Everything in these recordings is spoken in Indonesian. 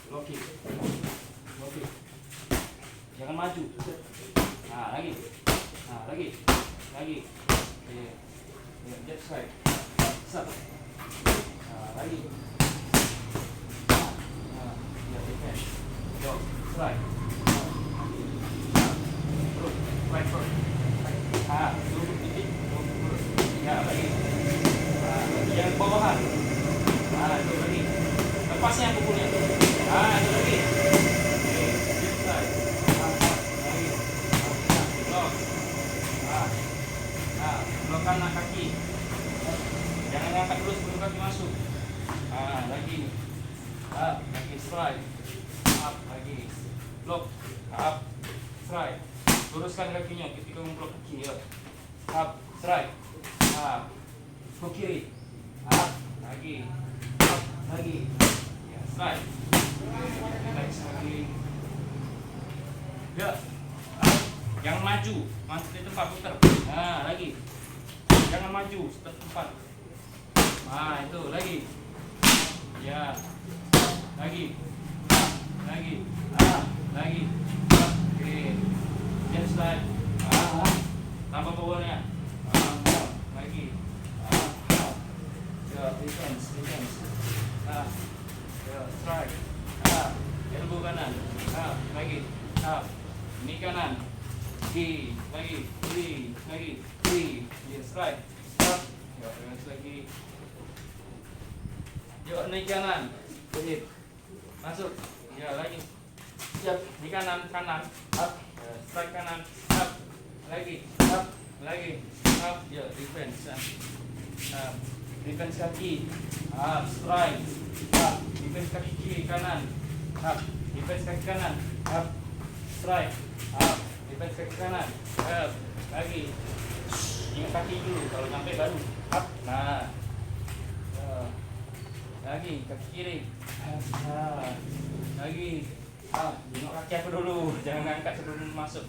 Blocking. Blocking. Jangan maju. Nah, lagi. Nah, lagi. Lagi. Oke. Ya, jab strike. Set. Nah, lagi. Nah, ya, defense. Block. Strike. Terus. Strike first. Ah, duduk titik. Terus. Ya, lagi. Nah, lagi. Jangan bawahan. Nah, itu lagi. Lepasnya pukulnya. Ah, itu lagi. Oke, jab strike. Lagi. Blok. Ah. Nah, blok kanan kaki. Jangan angkat dulu sebelum kaki masuk. Ah, lagi. Up, kaki strike. Up, lagi. Blok. Up, strike. Luruskan kakinya ketika memblok kaki ya. Up, strike. Up. Ke kiri. Up, lagi. Up, lagi. Ya, strike. Relax lagi. Ya. Up. Jangan maju, masuk di tempat putar. Nah, lagi. Jangan maju, tetap tempat. Nah, itu lagi. Ya. Lagi. Lagi. Lagi. Oke. Just like. Tambah powernya. Lagi. Ya, defense. Ya, strike. Elbow kanan. Lagi. Ini kanan. Lagi. Ya, strike. Ya, terus lagi. Yuk, naik kanan. Hit. Masuk. Ya, lagi. Siap. Di kanan. Up. Ya, strike kanan. Up. Lagi. Up. Lagi. Up. Ya, defense. Up. Defense kaki. Up. Strike. Up. Defense kaki kiri kanan. Up. Defense kaki kanan. Up. Strike. Up. Defense kaki kanan. Up. Lagi. Ingat kaki dulu. Kalau sampai baru. Up. Nah. Lagi kaki kiri. Lagi. Jengok kaki aku dulu. Jangan angkat sebelum masuk.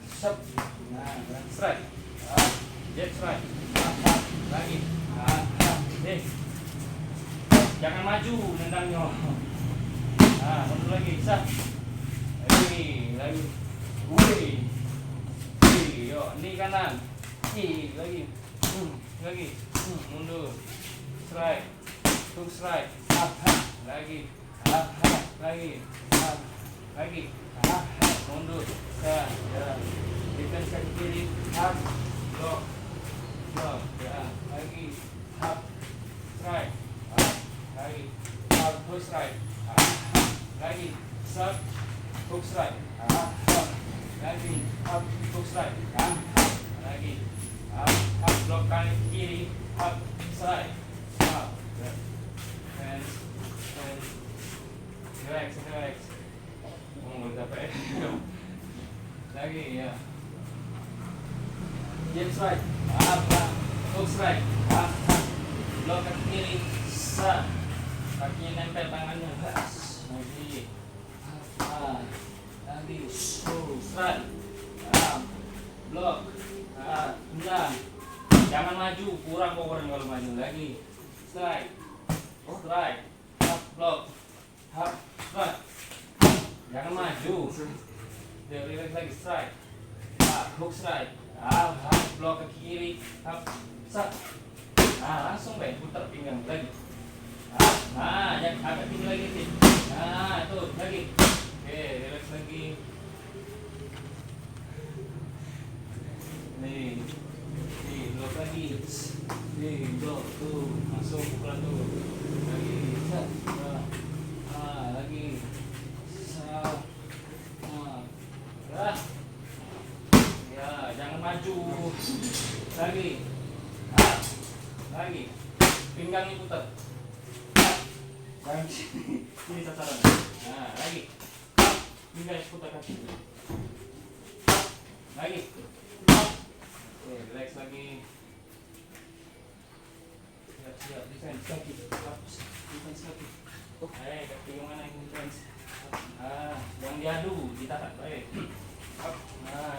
Sep. Nah, strike. Jab strike. Lagi. Jangan maju nendangnya. Mundur lagi. Sep. Lagi. Yo, ini kanan. Lagi. Lagi. Mundur. Strike. Hook strike. Lagi. Lagi. Lagi. Mundur. Ya. Defense kaki kiri. Block. Ya. Lagi. Strike. Lagi. Hook strike. Lagi. Sub. Hook strike. Lagi. Hook strike. Lagi. Block kanan kiri. Strike. Relax. Boleh dapat. Lagi ya. Jab strike. Hook strike. Block kaki kiri. Kakinya nempel tangannya. Lagi. Lagi. Strike. Block. Jangan maju, kurang powernya kalau maju. Lagi. Strike. Strike. Block. Strike. Jangan maju. Relax lagi. Strike. Hook strike. Block ke kiri. Langsung putar pinggang lagi. Yang agak tinggi lagi sih. Itu lagi. Oke, relax lagi. Nih, block lagi. Block tuh, masuk pukulan tuh. Lagi. Lagi. Ya, jangan maju. Lagi. Lagi. Pinggangnya putar. Jangan ini sasaran. Lagi. Pinggangnya putar kaki. Lagi. Oke, relax lagi. Siap, defense kaki. Defense kaki. Kaki yang mana yang defense? Jangan diadu, ditahan. Baik.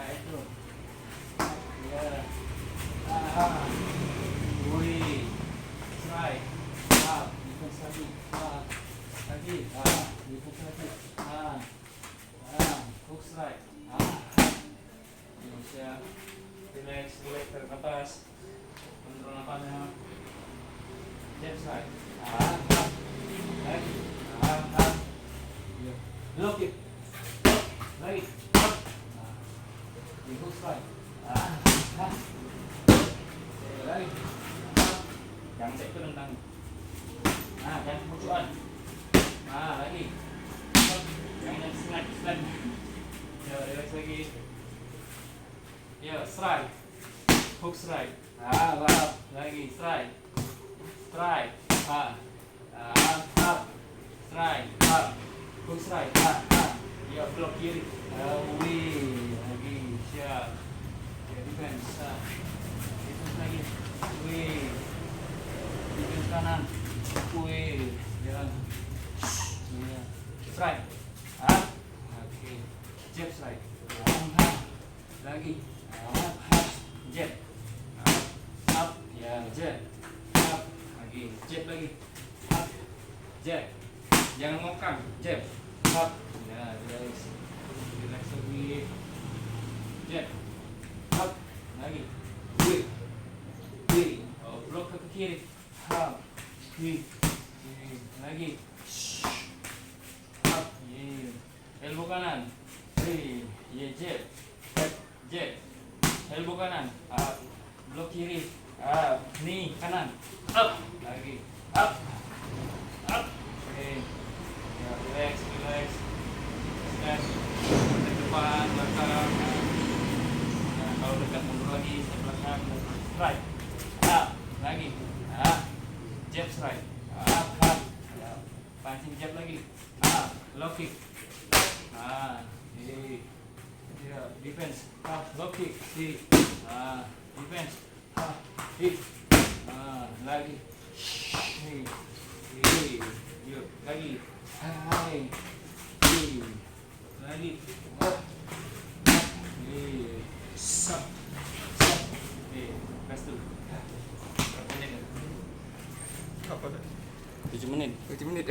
Itu. Ya. Strike. Defense kaki. lagi, dipush lagi, hook strike, Indonesia, relax, tarik nafas, kontrol nafasnya, jab strike, lagi, lock it, lagi, di hook strike, lagi, jangan sektor tentang, jangan kemucuan, lagi, jangan slide, ya relax lagi, ya strike, hook strike, lagi strike, strike, strike, hook strike, ya blok kiri, lagi, siap, ya defense, defense lagi, defense kanan, ya, strike, oke, jab strike, lagi, jab, ya jab, lagi, jab lagi, jab, jangan ngokang, jab, ya relax, relax lagi, jab, lagi, blok ke kiri, lagi, elbow kanan, ya jab, jab, elbow kanan, blok kiri, knee kanan, lagi, oke, ya relax, step ke depan, belakang, kalau dekat mundur lagi, step belakang, strike, lagi, jab strike, pancing jab lagi, low kick, ya defense, low kick, defense, hit, lagi, yuk, lagi, lagi, sap, rest dulu, berapa menit? Apa tuh? 7 menit. 7 menit.